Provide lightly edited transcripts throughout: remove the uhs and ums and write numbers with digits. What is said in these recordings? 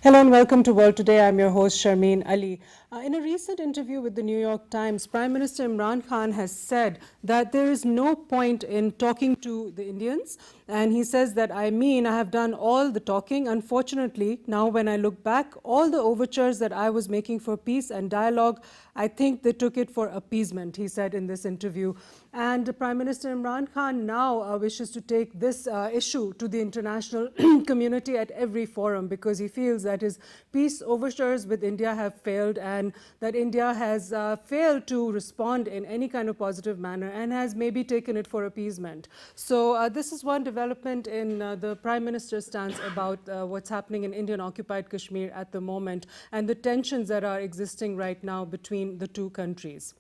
Hello and welcome to World Today. I'm your host Sharmeen Ali. In a recent interview with the New York Times, Prime Minister Imran Khan has said that there is no point in talking to the Indians. And he says that I have done all the talking. Unfortunately, now when I look back, all the overtures that I was making for peace and dialogue, I think they took it for appeasement, he said in this interview. And Prime Minister Imran Khan now wishes to take this issue to the international community at every forum, because he feels that his peace overtures with India have failed, and that India has failed to respond in any kind of positive manner and has maybe taken it for appeasement. So this is one development in the Prime Minister's stance about what's happening in Indian occupied Kashmir at the moment and the tensions that are existing right now between the two countries.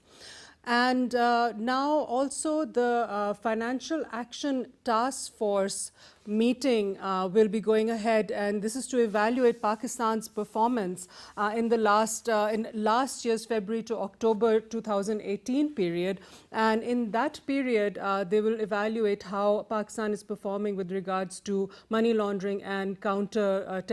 And now also the Financial Action Task Force meeting will be going ahead, and this is to evaluate Pakistan's performance in last year's February to October 2018 period. And in that period, they will evaluate how Pakistan is performing with regards to money laundering and counter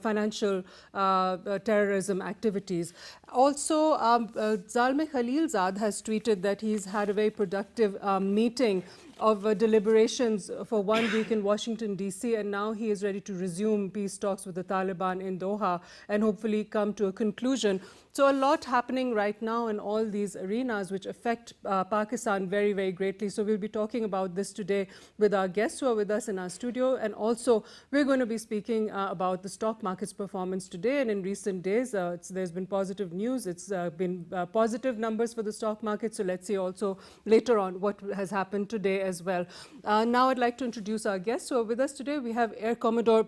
financial terrorism activities. Also, Zalmay Khalilzad has tweeted that he's had a very productive meeting of deliberations for 1 week in Washington, D.C., and now he is ready to resume peace talks with the Taliban in Doha and hopefully come to a conclusion. So a lot happening right now in all these arenas which affect Pakistan very, very greatly. So we'll be talking about this today with our guests who are with us in our studio, and also we're going to be speaking about the stock market's performance today. And in recent days, there's been positive news. It's been positive numbers for the stock market. So let's see also later on what has happened today as well. Now I'd like to introduce our guests who are with us today. We have Air Commodore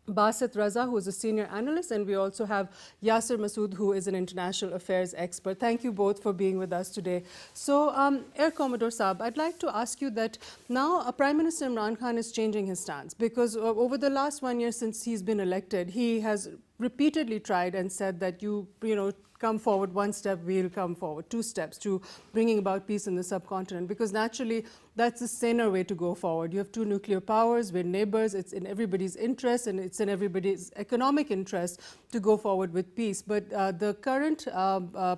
Basit Raza, who is a senior analyst, and we also have Yasir Masood, who is an international affairs expert. Thank you both for being with us today. So, Air Commodore SAB, I'd like to ask you that now Prime Minister Imran Khan is changing his stance, because over the last 1 year since he's been elected, he has repeatedly tried and said that you know, come forward one step, we'll come forward 2 steps to bringing about peace in the subcontinent, because naturally that's the saner way to go forward. You have 2 nuclear powers, we're neighbors, it's in everybody's interest and it's in everybody's economic interest to go forward with peace. But the current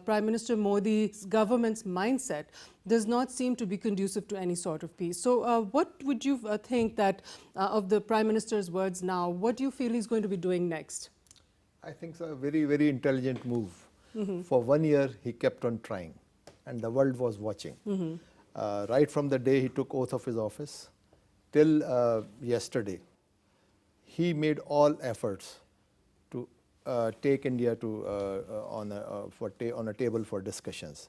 Prime Minister Modi's government's mindset does not seem to be conducive to any sort of peace. So what would you think that of the Prime Minister's words now, what do you feel he's going to be doing next? I think it's a very, very intelligent move. For 1 year, he kept on trying, and the world was watching. Right from the day he took oath of his office till yesterday, he made all efforts to take India to on a table for discussions.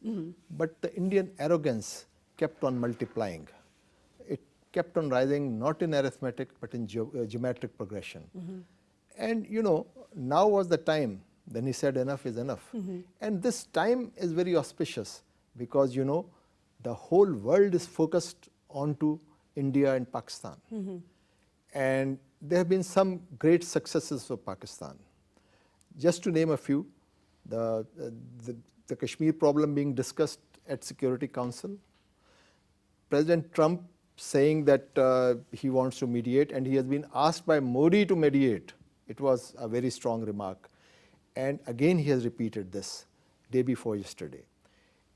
But the Indian arrogance kept on multiplying. It kept on rising, not in arithmetic, but in geometric progression. And you know, now was the time. Then he said enough is enough. And this time is very auspicious, because you know, the whole world is focused onto India and Pakistan. And there have been some great successes for Pakistan. Just to name a few, the Kashmir problem being discussed at Security Council, President Trump saying that he wants to mediate, and he has been asked by Modi to mediate. It was a very strong remark. And again he has repeated this day before yesterday.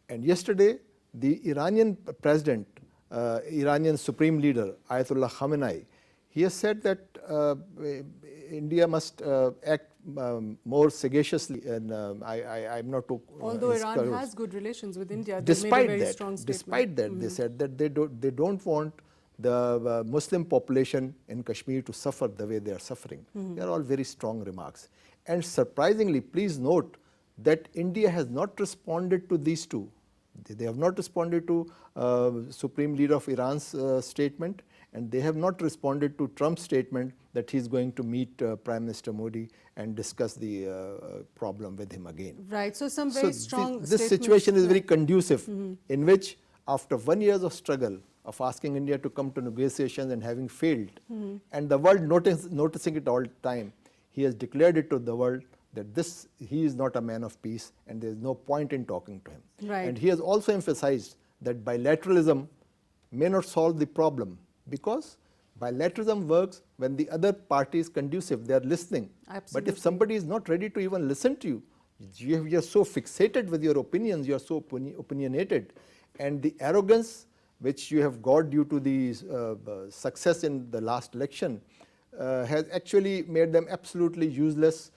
And yesterday the Iranian president, Iranian supreme leader Ayatollah Khamenei, he has said that India must act more sagaciously, and I'm not too... Although Iran has good relations with India, despite made a very strong statement. Despite that, they said that they don't want the Muslim population in Kashmir to suffer the way they are suffering. They are all very strong remarks. And surprisingly, please note that India has not responded to these two. They have not responded to Supreme Leader of Iran's statement, and they have not responded to Trump's statement that he's going to meet Prime Minister Modi and discuss the problem with him again. Right, so some very strong This situation is very conducive, in which after 1 year of struggle, of asking India to come to negotiations and having failed, and the world noticing it all the time, he has declared it to the world that he is not a man of peace and there is no point in talking to him. Right. And he has also emphasized that bilateralism may not solve the problem, because Bilateralism works when the other party is conducive, they are listening. Absolutely. But if somebody is not ready to even listen to you, you are so fixated with your opinions, you are so opinionated, and the arrogance which you have got due to the success in the last election has actually made them absolutely useless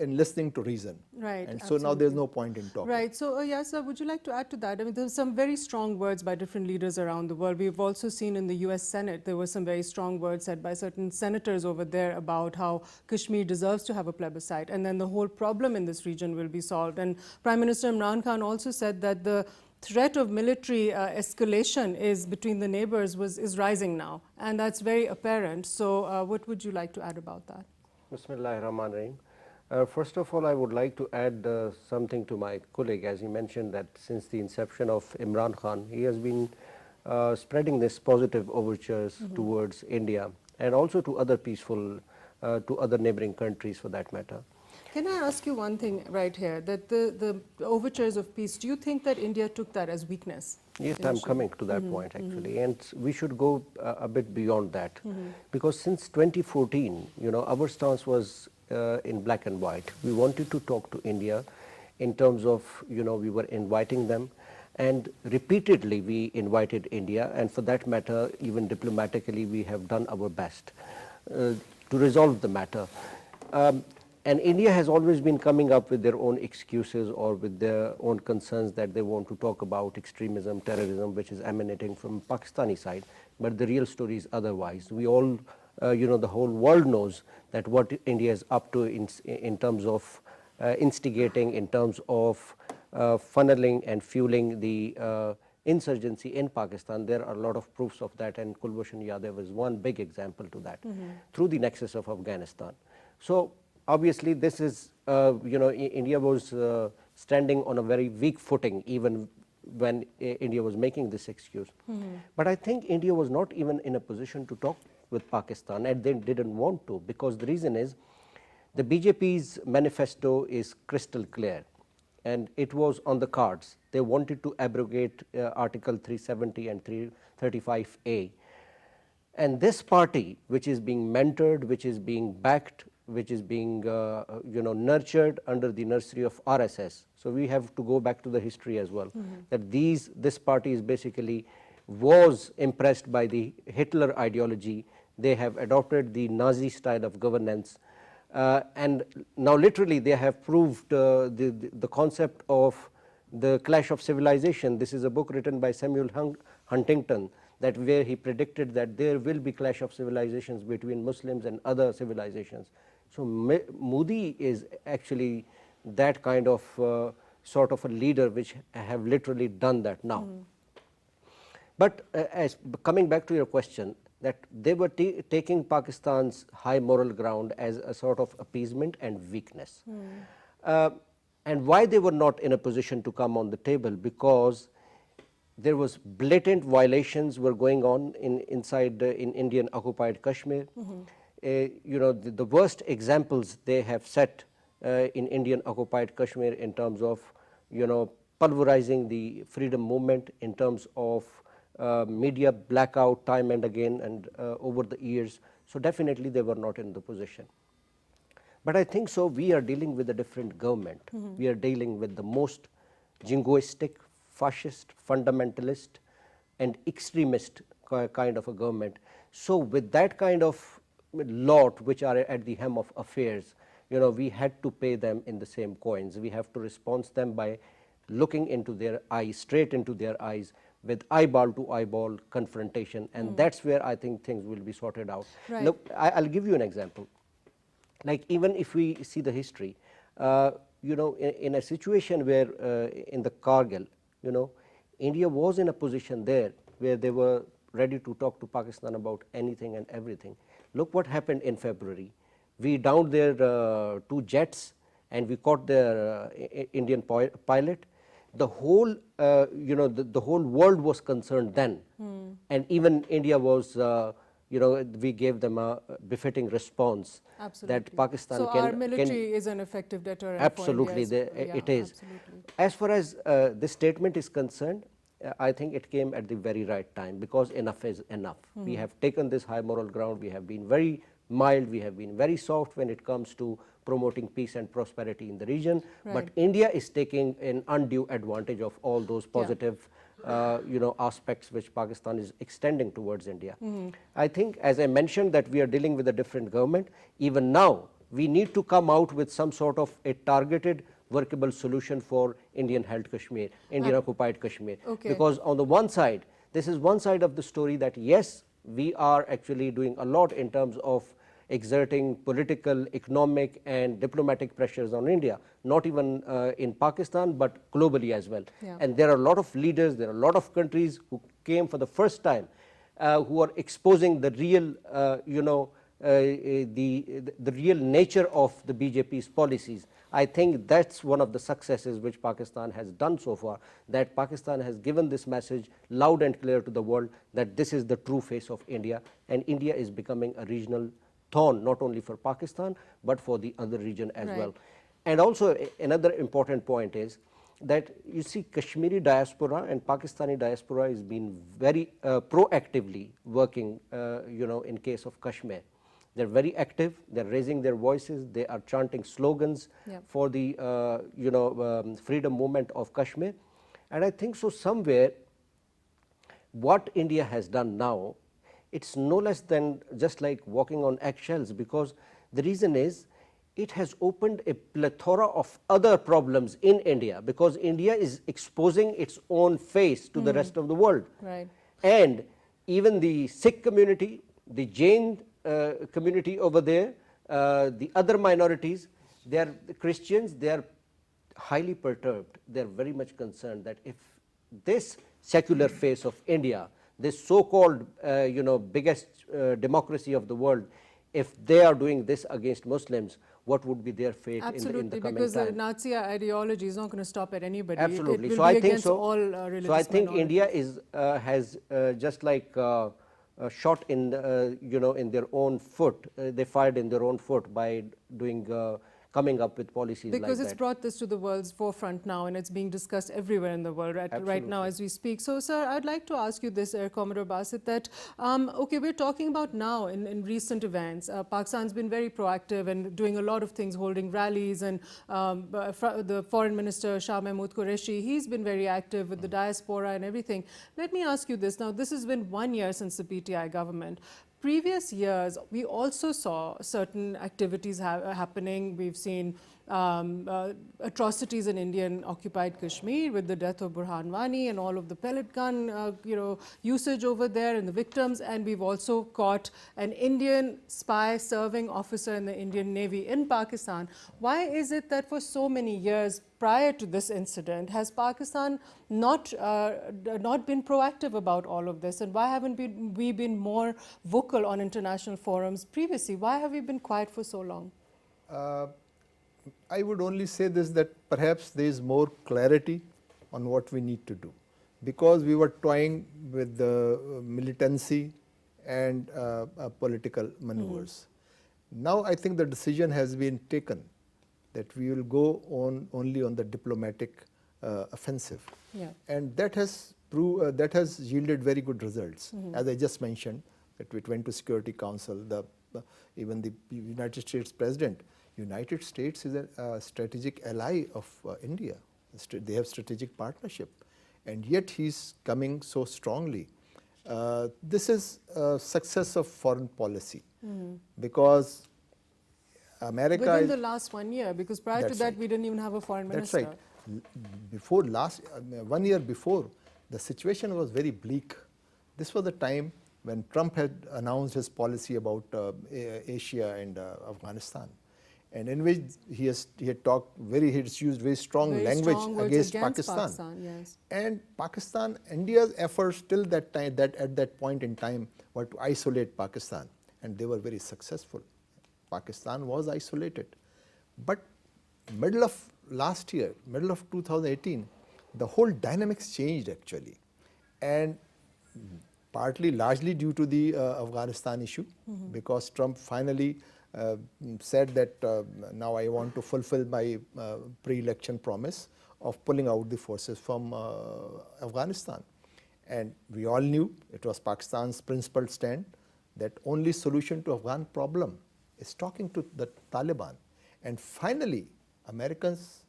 in listening to reason. Right. And so now there's no point in talking. Right. So, Yasser, would you like to add to that? I mean, there's some very strong words by different leaders around the world. We've also seen in the US Senate, there were some very strong words said by certain senators over there about how Kashmir deserves to have a plebiscite, and then the whole problem in this region will be solved. And Prime Minister Imran Khan also said that the threat of military escalation is between the neighbors is rising now, and that's very apparent. So what would you like to add about that? Bismillahirrahmanirrahim. First of all, I would like to add something to my colleague, as he mentioned that since the inception of Imran Khan, he has been spreading this positive overtures towards India and also to other peaceful, to other neighboring countries for that matter. Can I ask you one thing right here, that the overtures of peace, do you think that India took that as weakness? Yes, I'm coming to that point actually, and we should go a bit beyond that, because since 2014, our stance was in black and white. We wanted to talk to India in terms of, we were inviting them, and repeatedly we invited India, and for that matter, even diplomatically, we have done our best to resolve the matter. And India has always been coming up with their own excuses or with their own concerns that they want to talk about extremism, terrorism, which is emanating from Pakistani side. But the real story is otherwise. We all, the whole world knows that what India is up to in terms of instigating, in terms of funneling and fueling the insurgency in Pakistan. There are a lot of proofs of that, and Kulbhushan Yadav is one big example to that, through the nexus of Afghanistan. So obviously this is, India was standing on a very weak footing even when India was making this excuse. But I think India was not even in a position to talk with Pakistan, and they didn't want to, because the reason is the BJP's manifesto is crystal clear, and it was on the cards. They wanted to abrogate Article 370 and 335A. And this party, which is being mentored, which is being backed, which is being nurtured under the nursery of RSS. So we have to go back to the history as well, that this party is basically was impressed by the Hitler ideology. They have adopted the Nazi style of governance, and now literally they have proved the concept of the clash of civilization. This is a book written by Samuel Huntington, that where he predicted that there will be clash of civilizations between Muslims and other civilizations. So Modi is actually that kind of sort of a leader which have literally done that now. But as coming back to your question, that they were taking Pakistan's high moral ground as a sort of appeasement and weakness. And why they were not in a position to come on the table? Because there was blatant violations were going on inside in Indian occupied Kashmir. The worst examples they have set in Indian occupied Kashmir in terms of pulverizing the freedom movement, in terms of media blackout time and again and over the years. So definitely they were not in the position. But I think so we are dealing with a different government. We are dealing with the most jingoistic, fascist, fundamentalist and extremist kind of a government. So with that kind of lot which are at the hem of affairs, we had to pay them in the same coins. We have to respond them by looking into their eyes, straight into their eyes, with eyeball to eyeball confrontation, and that's where I think things will be sorted out. Right. Look, I'll give you an example. Like even if we see the history, in a situation where in the Kargil, India was in a position there where they were ready to talk to Pakistan about anything and everything. Look what happened in February. We downed their 2 jets and we caught their Indian pilot. The whole, the whole world was concerned then, and even India was, we gave them a befitting response. Absolutely. That Pakistan so can. our military is an effective deterrent. Absolutely, for India it is. Absolutely. As far as this statement is concerned, I think it came at the very right time, because enough is enough. We have taken this high moral ground, we have been very mild, we have been very soft when it comes to promoting peace and prosperity in the region, but India is taking an undue advantage of all those positive aspects which Pakistan is extending towards India. I think, as I mentioned, that we are dealing with a different government. Even now, we need to come out with some sort of a targeted, workable solution for Indian held Kashmir, Indian occupied Kashmir. Because on the one side, this is one side of the story, that yes, we are actually doing a lot in terms of exerting political, economic and diplomatic pressures on India, not even in Pakistan but globally as well. And there are a lot of leaders, there are a lot of countries who came for the first time, who are exposing the real the real nature of the BJP's policies. I think that's one of the successes which Pakistan has done so far, that Pakistan has given this message loud and clear to the world that this is the true face of India, and India is becoming a regional thorn not only for Pakistan but for the other region as well. And also another important point is that you see Kashmiri diaspora and Pakistani diaspora has been very proactively working in case of Kashmir. They're very active, they're raising their voices, they are chanting slogans for the freedom movement of Kashmir. And I think so somewhere what India has done now, it's no less than just like walking on eggshells, because the reason is it has opened a plethora of other problems in India, because India is exposing its own face to the rest of the world. And even the Sikh community, the Jain community over there, the other minorities, they are the Christians, they are highly perturbed. They are very much concerned that if this secular face of India, this so-called biggest democracy of the world, if they are doing this against Muslims, what would be their fate in the coming time? Absolutely, because the Nazi ideology is not going to stop at anybody. Absolutely. It will So be I think against so. all religious So I think minorities. India is has just like shot in in their own foot. They fired in their own foot by doing coming up with policies like that. Because it's brought this to the world's forefront now, and it's being discussed everywhere in the world right now as we speak. So, sir, I'd like to ask you this, Air Commodore Basit, that, okay, we're talking about now in recent events. Pakistan's been very proactive and doing a lot of things, holding rallies, and the Foreign Minister, Shah Mahmood Qureshi, he's been very active with the diaspora and everything. Let me ask you this. Now, this has been 1 year since the PTI government. Previous years, we also saw certain activities happening. We've seen atrocities in Indian occupied Kashmir with the death of Burhan Wani and all of the pellet gun usage over there and the victims. And we've also caught an Indian spy serving officer in the Indian Navy in Pakistan. Why is it that for so many years prior to this incident has Pakistan not been proactive about all of this? And why haven't we been more vocal on international forums previously? Why have we been quiet for so long? I would only say this, that perhaps there is more clarity on what we need to do, because we were toying with the militancy and political maneuvers. Now I think the decision has been taken that we will go on only on the diplomatic offensive, and that has yielded very good results. As I just mentioned, that it went to Security Council, even the United States President. United States is a strategic ally of India. They have strategic partnership, and yet he's coming so strongly. This is a success of foreign policy, because America within the last 1 year, because prior to that we didn't even have a foreign minister. That's right. Before 1 year before, the situation was very bleak. This was the time when Trump had announced his policy about Asia and Afghanistan, and in which he had used very strong language against Pakistan. Yes. And Pakistan, India's efforts till that time, at that point in time, were to isolate Pakistan, and they were very successful. Pakistan was isolated, but middle of last year, middle of 2018, the whole dynamics changed actually, and largely due to the Afghanistan issue, because Trump finally said that now I want to fulfill my pre-election promise of pulling out the forces from Afghanistan. And we all knew it was Pakistan's principled stand that only solution to Afghan problem is talking to the Taliban. And finally, Americans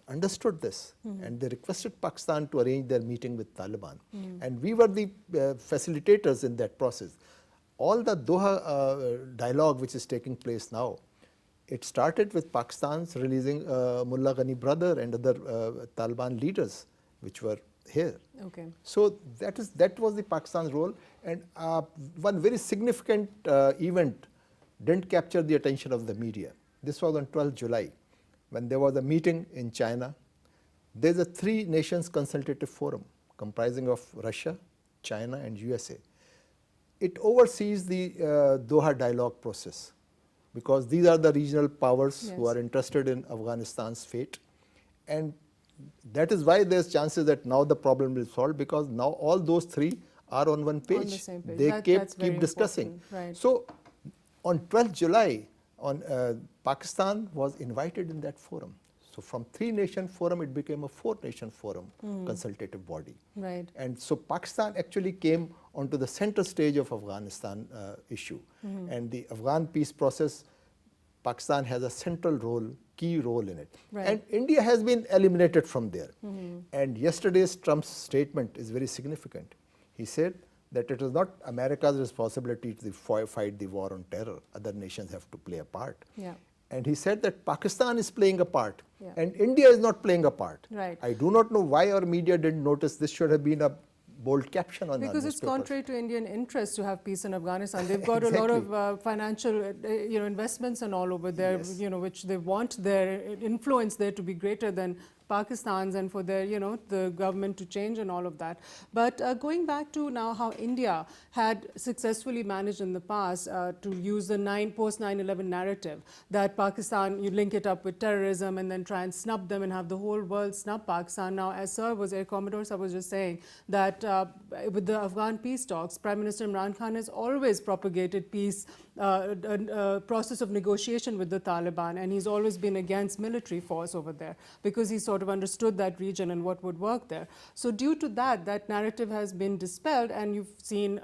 understood this and they requested Pakistan to arrange their meeting with Taliban. And we were the facilitators in that process. All the Doha dialogue which is taking place now, it started with Pakistan's releasing Mullah Ghani brother and other Taliban leaders which were here. Okay. So that was the Pakistan's role. And one very significant event didn't capture the attention of the media. This was on 12th July when there was a meeting in China. There's a 3 nations consultative forum comprising of Russia, China and USA. It oversees the Doha dialogue process because these are the regional powers who are interested in Afghanistan's fate. And that is why there's chances that now the problem will solve because now all those 3 are on one page. On the same page. They That's very keep discussing. important. Right. So on 12th July, Pakistan was invited in that forum. So from 3-nation forum, it became a 4-nation forum consultative body. Right. And so Pakistan actually came onto the center stage of Afghanistan issue. And the Afghan peace process, Pakistan has a central role, key role in it. Right. And India has been eliminated from there. And yesterday's Trump's statement is very significant. He said that it is not America's responsibility to fight the war on terror. Other nations have to play a part. Yeah. And he said that Pakistan is playing a part Yeah. and India is not playing a part. Right. I do not know why our media didn't notice. This should have been a bold caption on Because our it's newspapers. contrary to Indian interest to have peace in Afghanistan. They've got a lot of financial, investments and all over there, Yes. which they want their influence there to be greater than Pakistan's and for their, the government to change and all of that. But going back to now how India had successfully managed in the past to use the post 9/11 narrative that Pakistan, you link it up with terrorism and then try and snub them and have the whole world snub Pakistan. Now, as Commodore SAB was just saying, that with the Afghan peace talks, Prime Minister Imran Khan has always propagated peace, process of negotiation with the Taliban, and he's always been against military force over there because he sort of understood that region and what would work there. So due to that, that narrative has been dispelled, and you've seen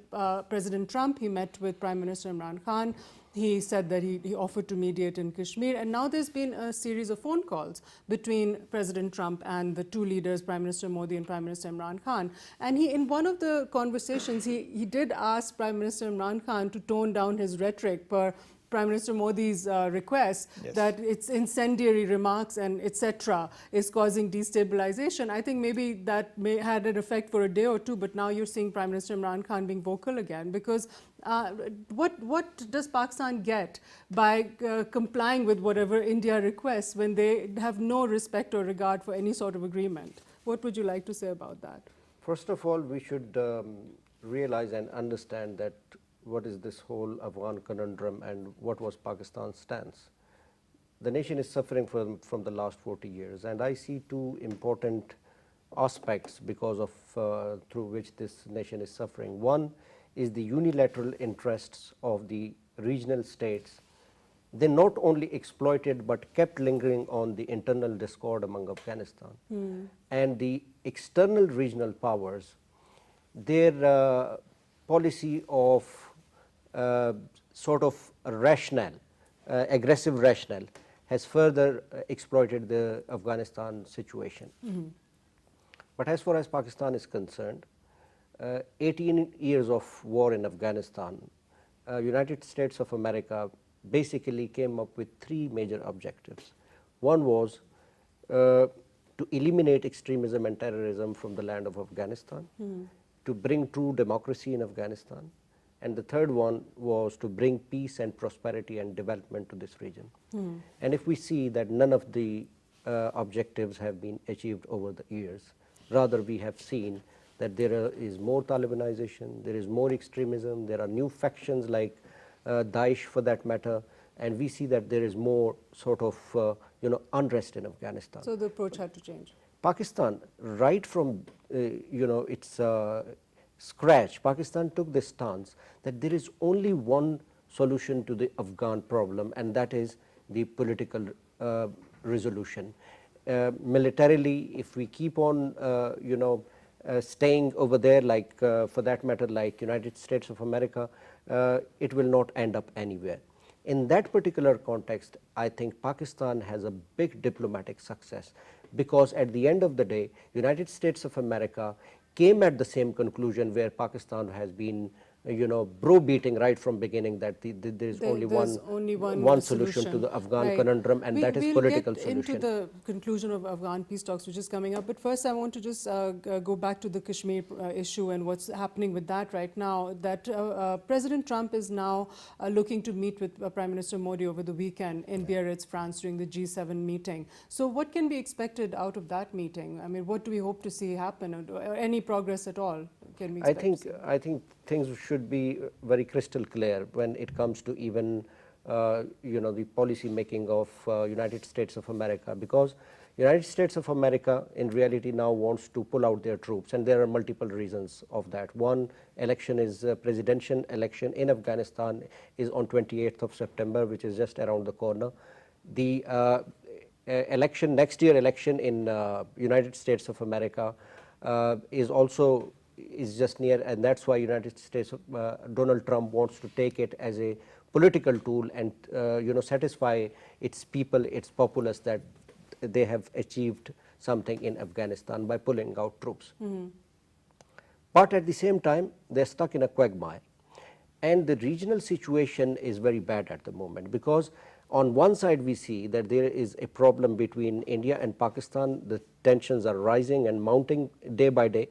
President Trump, he met with Prime Minister Imran Khan. He said that he offered to mediate in Kashmir, and now there's been a series of phone calls between President Trump and the 2 leaders, Prime Minister Modi and Prime Minister Imran Khan. And in one of the conversations, he did ask Prime Minister Imran Khan to tone down his rhetoric per Prime Minister Modi's request, Yes. that its incendiary remarks and etc. is causing destabilization. I think maybe that may had an effect for a day or 2, but now you're seeing Prime Minister Imran Khan being vocal again because what does Pakistan get by complying with whatever India requests when they have no respect or regard for any sort of agreement? What would you like to say about that? First of all, we should realize and understand that what is this whole Afghan conundrum and what was Pakistan's stance. The nation is suffering from the last 40 years, and I see 2 important aspects because of through which this nation is suffering. One is the unilateral interests of the regional states. They not only exploited but kept lingering on the internal discord among Afghanistan. And the external regional powers, their policy of sort of rationale, aggressive rationale, has further exploited the Afghanistan situation. But as far as Pakistan is concerned, 18 years of war in Afghanistan, United States of America basically came up with 3 major objectives. One was to eliminate extremism and terrorism from the land of Afghanistan, to bring true democracy in Afghanistan, and the third one was to bring peace and prosperity and development to this region. And if we see that none of the objectives have been achieved over the years, rather we have seen that there is more Talibanization, there is more extremism, there are new factions like Daesh for that matter, and we see that there is more sort of unrest in Afghanistan. So the approach had to change. Pakistan, right from its scratch, Pakistan took the stance that there is only one solution to the Afghan problem, and that is the political resolution. Militarily, if we keep on staying over there, like for that matter, like United States of America, it will not end up anywhere. In that particular context, I think Pakistan has a big diplomatic success, because at the end of the day, United States of America came at the same conclusion where Pakistan has been browbeating right from beginning, that there is only There's one only one solution to the Afghan right. conundrum, and that is We'll political get into solution. the conclusion of Afghan peace talks, which is coming up. But first, I want to just go back to the Kashmir issue and what's happening with that right now. That President Trump is now looking to meet with Prime Minister Modi over the weekend in Biarritz, France, during the G7 meeting. So what can be expected out of that meeting? I mean, what do we hope to see happen, or any progress at all? Can we expect I think things should be very crystal clear when it comes to even the policy making of United States of America, because United States of America in reality now wants to pull out their troops, and there are multiple reasons of that. One, election is presidential election in Afghanistan is on 28th of September, which is just around the corner. The election, next year election in United States of America is just near, and that's why United States Donald Trump wants to take it as a political tool and satisfy its people, its populace, that they have achieved something in Afghanistan by pulling out troops. But at the same time, they're stuck in a quagmire, and the regional situation is very bad at the moment, because on one side we see that there is a problem between India and Pakistan. The tensions are rising and mounting day by day.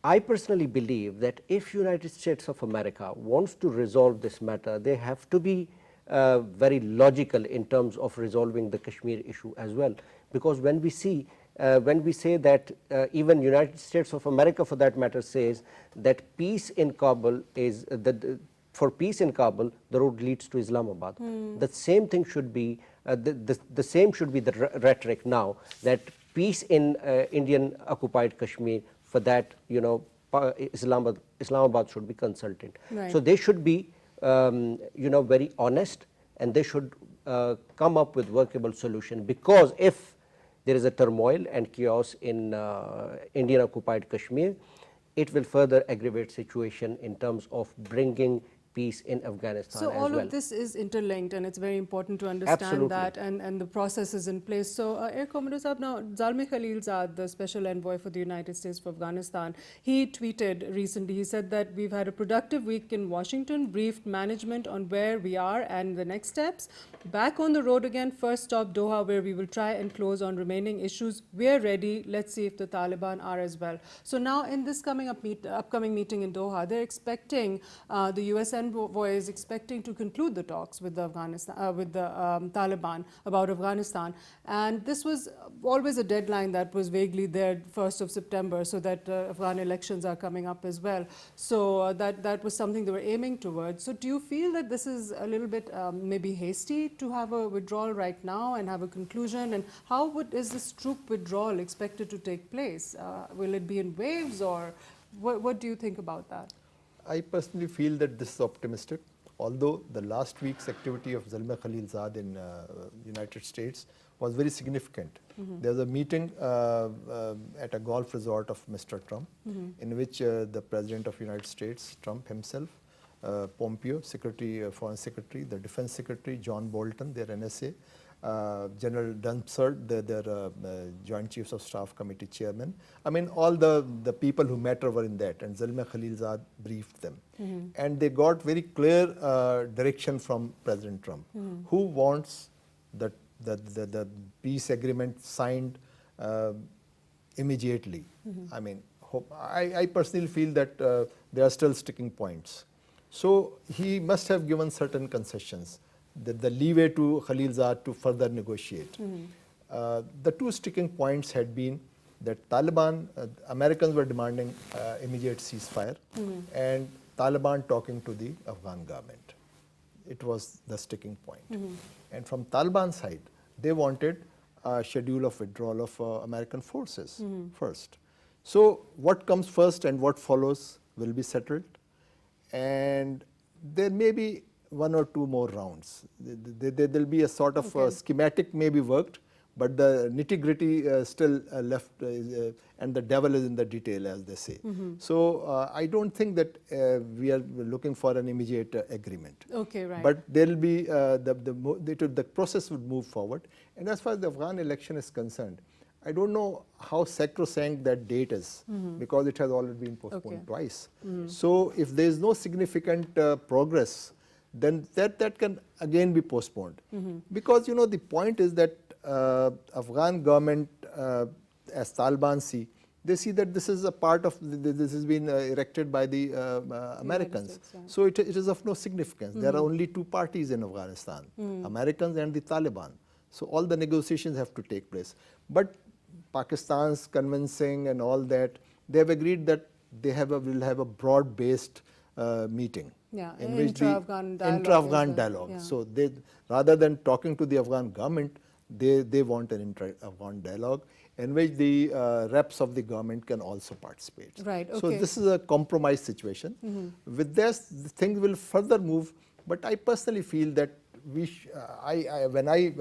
I personally believe that if United States of America wants to resolve this matter, they have to be very logical in terms of resolving the Kashmir issue as well, because when we say that even United States of America for that matter says that peace in Kabul is for peace in Kabul the road leads to Islamabad. The same thing should be the same should be the rhetoric now, that peace in Indian occupied Kashmir, for that Islamabad should be consulted. Right. So they should be very honest, and they should come up with workable solution, because if there is a turmoil and chaos in Indian occupied Kashmir, it will further aggravate situation in terms of bringing peace in Afghanistan So as all well. of this is interlinked, and it's very important to understand Absolutely. that, and the process is in place. So Air Commodore SAB, now Zalmay Khalilzad, the special envoy for the United States for Afghanistan, he tweeted recently, he said that we've had a productive week in Washington, briefed management on where we are and the next steps. Back on the road again, first stop Doha, where we will try and close on remaining issues. We're ready. Let's see if the Taliban are as well. So now in this upcoming meeting in Doha, they're expecting the US envoy is expecting to conclude the talks with the Taliban about Afghanistan, and this was always a deadline that was vaguely there, 1st of September, so that Afghan elections are coming up as well. So that was something they were aiming towards. So do you feel that this is a little bit maybe hasty to have a withdrawal right now and have a conclusion? And how is this troop withdrawal expected to take place? Will it be in waves, or what do you think about that? I personally feel that this is optimistic, although the last week's activity of Zalmay Khalilzad in United States was very significant. There was a meeting at a golf resort of Mr. Trump, in which the President of United States, Trump himself, Pompeo, Foreign Secretary, the Defense Secretary, John Bolton, their NSA, General Dunsford, their Joint Chiefs of Staff Committee Chairman. I mean, all the people who matter were in that, and Zalmay Khalilzad briefed them. And they got very clear direction from President Trump, who wants the peace agreement signed immediately. I mean, I personally feel that there are still sticking points. So he must have given certain concessions, the leeway to Khalilzad to further negotiate. The two sticking points had been that Taliban, Americans were demanding immediate ceasefire, and Taliban talking to the Afghan government. It was the sticking point. And from Taliban side, they wanted a schedule of withdrawal of American forces first. So what comes first and what follows will be settled, and there may be one or two more rounds. There will be a sort of schematic may be worked, but the nitty-gritty still left, and the devil is in the detail, as they say. So I don't think that we are looking for an immediate agreement. Okay, right. But there will be the process would move forward. And as far as the Afghan election is concerned, I don't know how sacrosanct that date is, because it has already been postponed twice. So if there is no significant progress, then that can again be postponed. Because the point is that Afghan government, as Taliban see, they see that this is a part of, this has been erected by the Americans. So it is of no significance. There are only two parties in Afghanistan, Americans and the Taliban. So all the negotiations have to take place. But Pakistan's convincing and all that, they have agreed that they will have a broad-based meeting. Yeah, in which intra-Afghan dialogue. Intra-Afghan dialogue. Yeah. So they, rather than talking to the Afghan government, they want an intra-Afghan dialogue in which the reps of the government can also participate. Right. Okay. So this is a compromise situation. With this, things will further move. But I personally feel that when I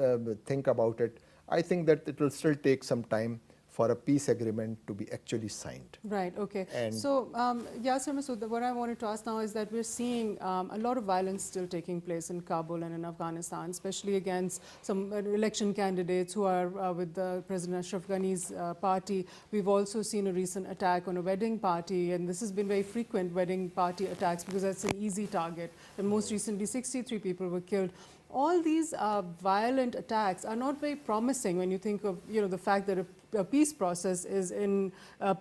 think about it, I think that it will still take some time for a peace agreement to be actually signed. Right, okay. And so, Sharma, so what I wanted to ask now is that we're seeing a lot of violence still taking place in Kabul and in Afghanistan, especially against some election candidates who are with the President Ashraf Ghani's party. We've also seen a recent attack on a wedding party, and this has been very frequent, wedding party attacks, because that's an easy target. And most recently, 63 people were killed. All these violent attacks are not very promising when you think of the fact that a peace process is in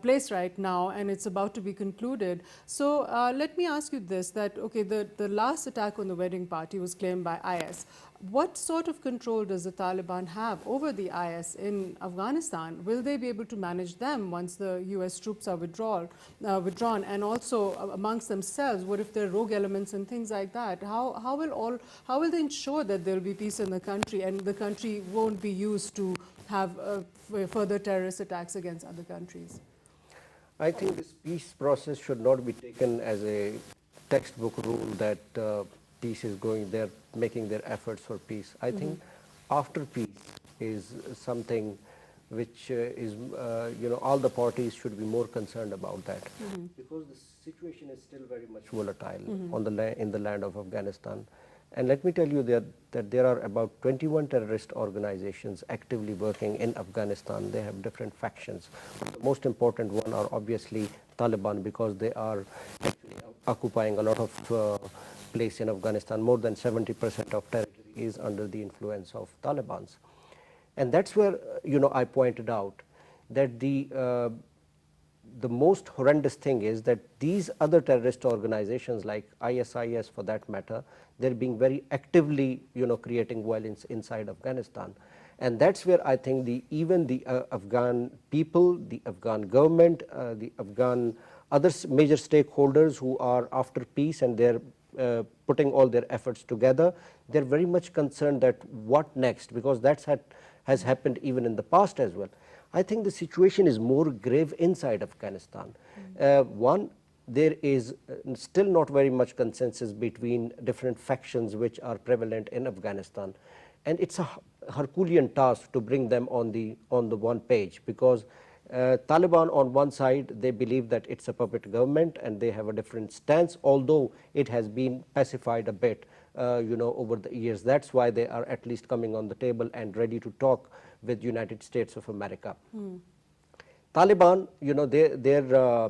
place right now and it's about to be concluded. So let me ask you this, that okay, the last attack on the wedding party was claimed by IS. What sort of control does the Taliban have over the IS in Afghanistan? Will they be able to manage them once the US troops are withdrawn? And also amongst themselves, what if there are rogue elements and things like that? How will they ensure that there will be peace in the country and the country won't be used to have further terrorist attacks against other countries? I think this peace process should not be taken as a textbook rule that peace is going, they're making their efforts for peace. I think after peace is something which is, all the parties should be more concerned about that. Because the situation is still very much volatile in the land of Afghanistan. And let me tell you that there are about 21 terrorist organizations actively working in Afghanistan. They have different factions. The most important one are obviously Taliban, because they are actually occupying a lot of place in Afghanistan. More than 70% of territory is under the influence of Taliban's. And that's where, I pointed out that the most horrendous thing is that these other terrorist organizations like ISIS, for that matter, they're being very actively, creating violence inside Afghanistan. And that's where I think even the Afghan people, the Afghan government, the Afghan other major stakeholders who are after peace and they're putting all their efforts together, they're very much concerned that what next, because that's has happened even in the past as well. I think the situation is more grave inside Afghanistan. One, there is still not very much consensus between different factions which are prevalent in Afghanistan, and it's a Herculean task to bring them on the one page, because Taliban on one side, they believe that it's a puppet government and they have a different stance, although it has been pacified a bit over the years. That's why they are at least coming on the table and ready to talk with United States of America. Taliban, their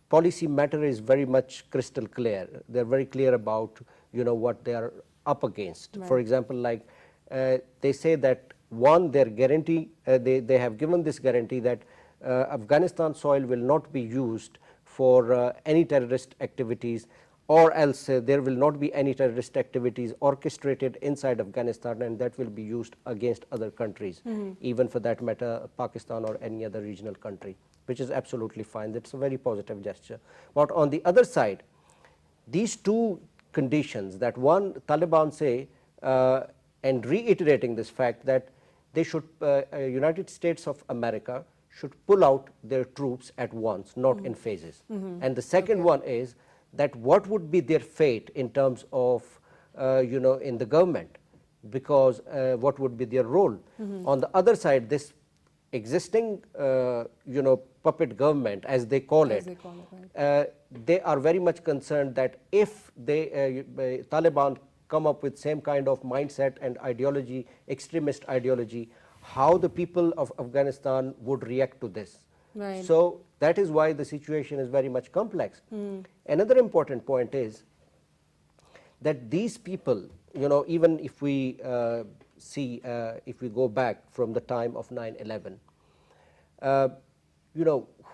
policy matter is very much crystal clear. They're very clear about what they are up against. Right. For example, like they say that one, their guarantee, they have given this guarantee that Afghanistan soil will not be used for any terrorist activities, or else there will not be any terrorist activities orchestrated inside Afghanistan, and that will be used against other countries, even for that matter Pakistan or any other regional country, which is absolutely fine. That's a very positive gesture. But on the other side, these two conditions, that one, Taliban say, and reiterating this fact that they should, United States of America should pull out their troops at once, not in phases. And the second one is that what would be their fate in terms of, in the government. because what would be their role? On the other side, this existing puppet government, as they call it, they are very much concerned that if they Taliban come up with same kind of mindset and ideology, extremist ideology, how the people of Afghanistan would react to this. Right. So that is why the situation is very much complex. Another important point is that these people, even if we see, if we go back from the time of 9/11,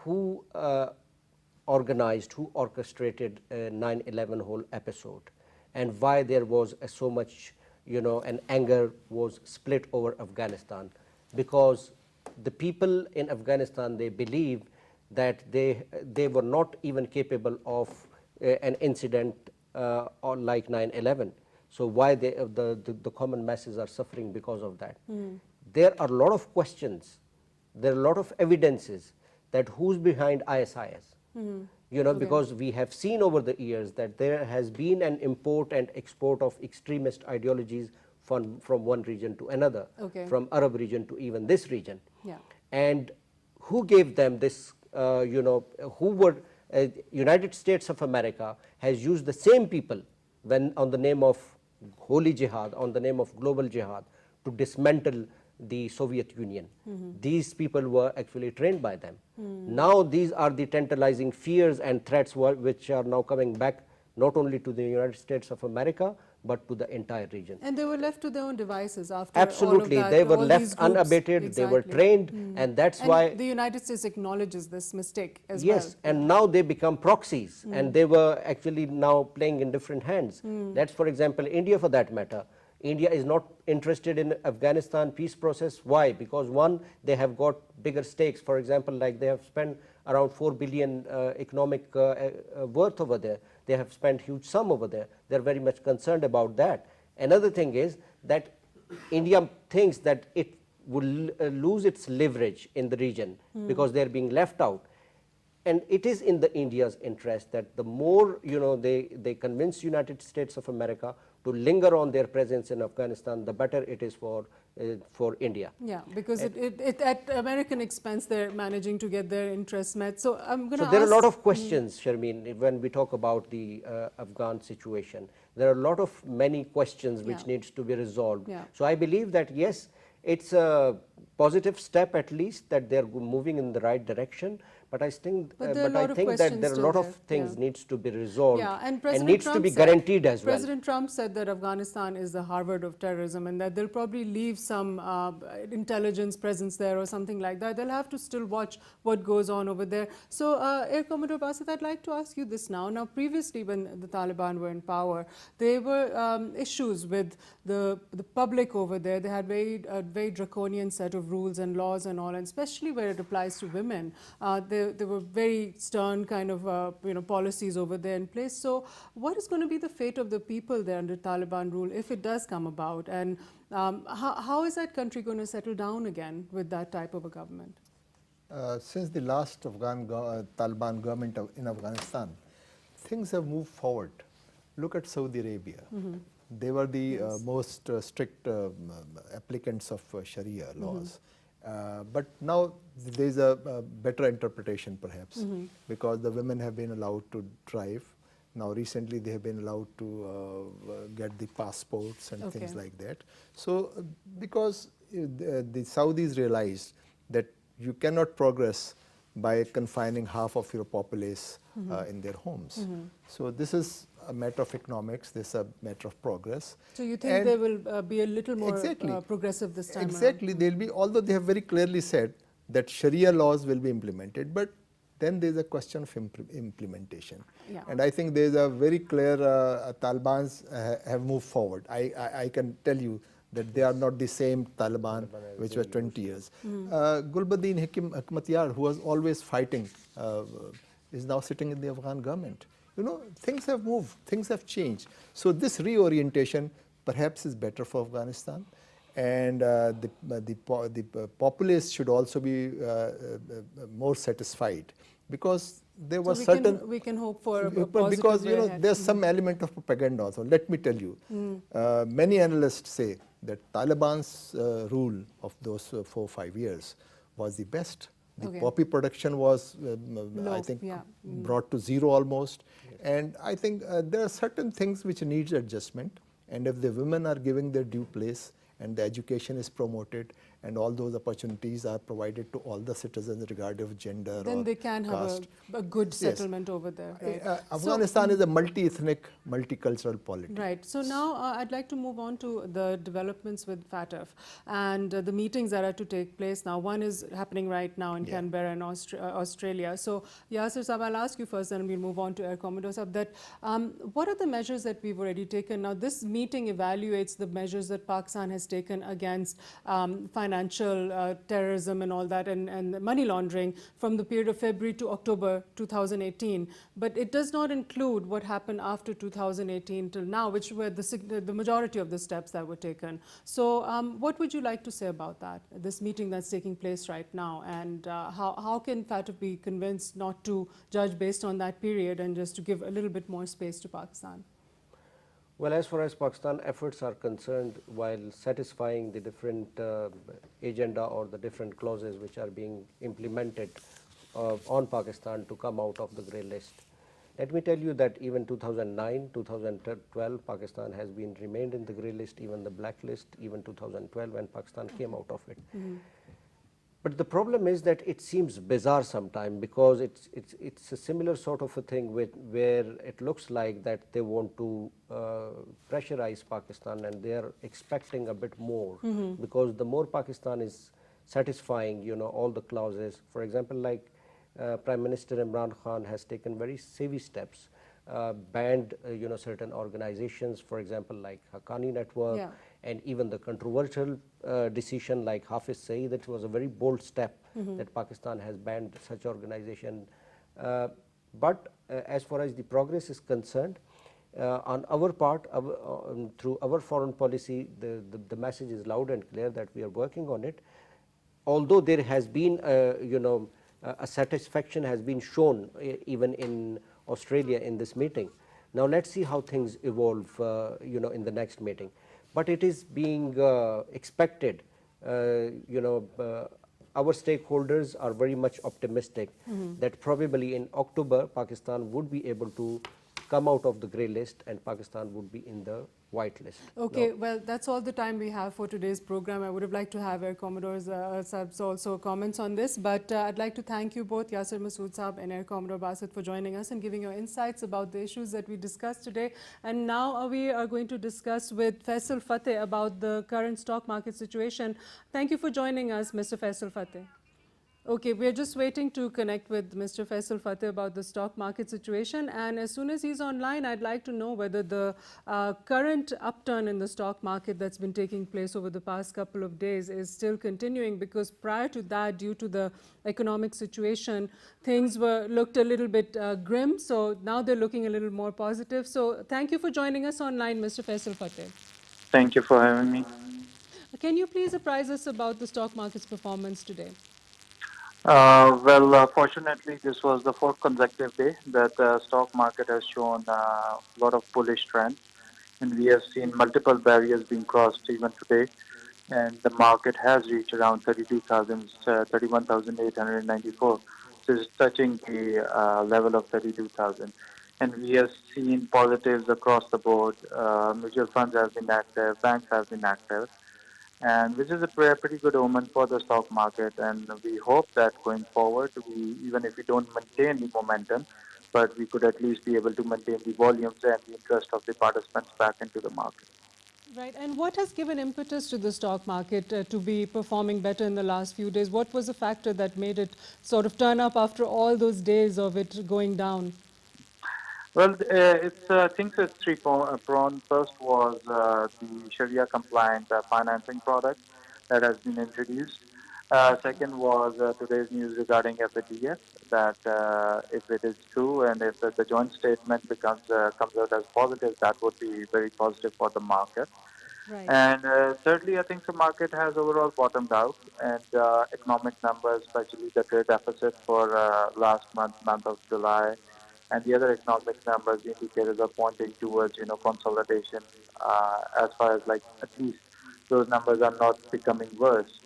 who organized, who orchestrated 9/11 whole episode, and why there was so much, an anger was split over Afghanistan, because the people in Afghanistan, they believe that they were not even capable of an incident or like 9/11. So why the common masses are suffering because of that? There are a lot of questions, there are a lot of evidences that who's behind ISIS. Because we have seen over the years that there has been an import and export of extremist ideologies from one region to another, from Arab region to even this region. And who gave them this, who were, United States of America has used the same people when on the name of holy jihad, on the name of global jihad, to dismantle the Soviet Union. These people were actually trained by them. Now these are the tantalizing fears and threats which are now coming back not only to the United States of America, but to the entire region. And they were left to their own devices after Absolutely, all of that, they were all left these groups. unabated, they were trained, and that's why the United States acknowledges this mistake as well. yes, and now they become proxies, and they were actually now playing in different hands. That's, for example, India for that matter. India is not interested in Afghanistan peace process. Why? Because one, they have got bigger stakes. For example, like they have spent around 4 billion economic worth over there. They have spent huge sum over there. They are very much concerned about that. Another thing is that India thinks that it will lose its leverage in the region because they are being left out. And it is in the India's interest that the more they convince United States of America to linger on their presence in Afghanistan, the better it is for India. Yeah, because it at American expense they're managing to get their interests met. So I'm going to So there are a lot of questions, Sharmeen, when we talk about the Afghan situation. There are a lot of many questions which needs to be resolved. So I believe that yes, it's a positive step at least that they're moving in the right direction. But I think, that there are a lot of things needs to be resolved and needs to be guaranteed as well. President Trump said that Afghanistan is the Harvard of terrorism and that they'll probably leave some intelligence presence there or something like that. They'll have to still watch what goes on over there. So Air Commodore Basit, I'd like to ask you this now. Now, previously when the Taliban were in power, there were issues with the public over there. They had a very draconian set of rules and laws and all, and especially where it applies to women. There were very stern kind of policies over there in place. So what is going to be the fate of the people there under Taliban rule if it does come about? And how is that country going to settle down again with that type of a government? Since the last Taliban government in Afghanistan, things have moved forward. Look at Saudi Arabia. They were the most strict applicants of Sharia laws. But now there is a better interpretation perhaps because the women have been allowed to drive. Now recently they have been allowed to get the passports and things like that. So because the Saudis realized that you cannot progress by confining half of your populace in their homes. So this is a matter of economics, this is a matter of progress. So you think they will be a little more progressive this time Exactly, around? they'll be, although they have very clearly said that Sharia laws will be implemented, but then there's a question of implementation. And I think there's a very clear, Talibans have moved forward. I can tell you that they are not the same Taliban which was 20 years. Gulbuddin Hikmatyar, who was always fighting, is now sitting in the Afghan government. Things have moved, things have changed. So this reorientation perhaps is better for Afghanistan. And the populace should also be more satisfied because there was we can hope for a positive because way ahead. there's some element of propaganda also. Let me tell you, many analysts say that Taliban's rule of those 4 or 5 years was the best. The poppy production was, I think, brought to zero almost. And I think there are certain things which needs adjustment. And if the women are giving their due place and the education is promoted and all those opportunities are provided to all the citizens regardless of gender then or they can caste. have a good settlement over there. Right? Afghanistan is a multi-ethnic, multicultural polity. Right. So now I'd like to move on to the developments with FATF and the meetings that are to take place now. One is happening right now in Canberra in Australia. So Yasir Saab, I'll ask you first and we'll move on to Air Commodore Saab that what are the measures that we've already taken? Now this meeting evaluates the measures that Pakistan has taken against financial terrorism and all that and money laundering from the period of February to October 2018. But it does not include what happened after 2018 till now, which were the majority of the steps that were taken. So what would you like to say about that, this meeting that's taking place right now, and how can FATF be convinced not to judge based on that period and just to give a little bit more space to Pakistan? Well, as far as Pakistan efforts are concerned, while satisfying the different agenda or the different clauses which are being implemented on Pakistan to come out of the grey list, let me tell you that even 2009, 2012, Pakistan has been remained in the grey list, even the black list, even 2012 when Pakistan came out of it. But the problem is that it seems bizarre sometimes because it's a similar sort of a thing where it looks like that they want to pressurize Pakistan and they are expecting a bit more because the more Pakistan is satisfying, all the clauses, for example, like Prime Minister Imran Khan has taken very savvy steps, banned certain organizations, for example, like Haqqani Network, and even the controversial decision like Hafiz Saeed, that was a very bold step that Pakistan has banned such organization. But as far as the progress is concerned, on our part, through our foreign policy, the message is loud and clear that we are working on it. Although there has been, a satisfaction has been shown even in Australia in this meeting. Now let's see how things evolve, in the next meeting. But it is being expected, our stakeholders are very much optimistic that probably in October, Pakistan would be able to come out of the grey list and Pakistan would be in the white list. Okay, well, that's all the time we have for today's program. I would have liked to have Air Commodore Saab's also comments on this, but I'd like to thank you both, Yasir Masood Saab and Air Commodore Basit, for joining us and giving your insights about the issues that we discussed today. And now we are going to discuss with Faisal Fateh about the current stock market situation. Thank you for joining us, Mr. Faisal Fateh. Okay, we're just waiting to connect with Mr. Faisal Fateh about the stock market situation, and as soon as he's online, I'd like to know whether the current upturn in the stock market that's been taking place over the past couple of days is still continuing, because prior to that, due to the economic situation, things looked a little bit grim, so now they're looking a little more positive. So thank you for joining us online, Mr. Faisal Fateh. Thank you for having me. Can you please apprise us about the stock market's performance today? Fortunately, this was the fourth consecutive day that the stock market has shown a lot of bullish trend, and we have seen multiple barriers being crossed even today, and the market has reached around 31,894, so it's touching the level of 32,000. And we have seen positives across the board. Mutual funds have been active, banks have been active, and which is a pretty good omen for the stock market. And we hope that going forward, even if we don't maintain the momentum, but we could at least be able to maintain the volumes and the interest of the participants back into the market. Right, and what has given impetus to the stock market to be performing better in the last few days? What was the factor that made it sort of turn up after all those days of it going down? Well, I think it's three-pronged. First was the Sharia-compliant financing product that has been introduced. Second was today's news regarding FATF, that if it is true and if the joint statement comes out as positive, that would be very positive for the market. Right. And thirdly, I think the market has overall bottomed out, and economic numbers, especially the trade deficit for last month of July, and the other economic numbers, indicators are pointing towards consolidation as far as like at least those numbers are not becoming worse.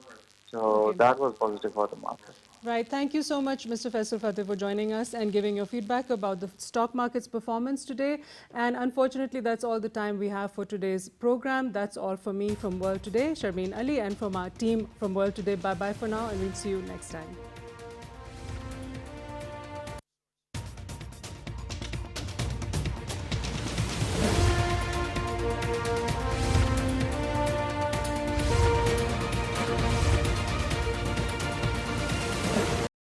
So Okay. that was positive for the market. Right. Thank you so much, Mr. Faisal Fateh, for joining us and giving your feedback about the stock market's performance today. And unfortunately, that's all the time we have for today's program. That's all for me from World Today, Sharmeen Ali, and from our team from World Today. Bye-bye for now, and we'll see you next time.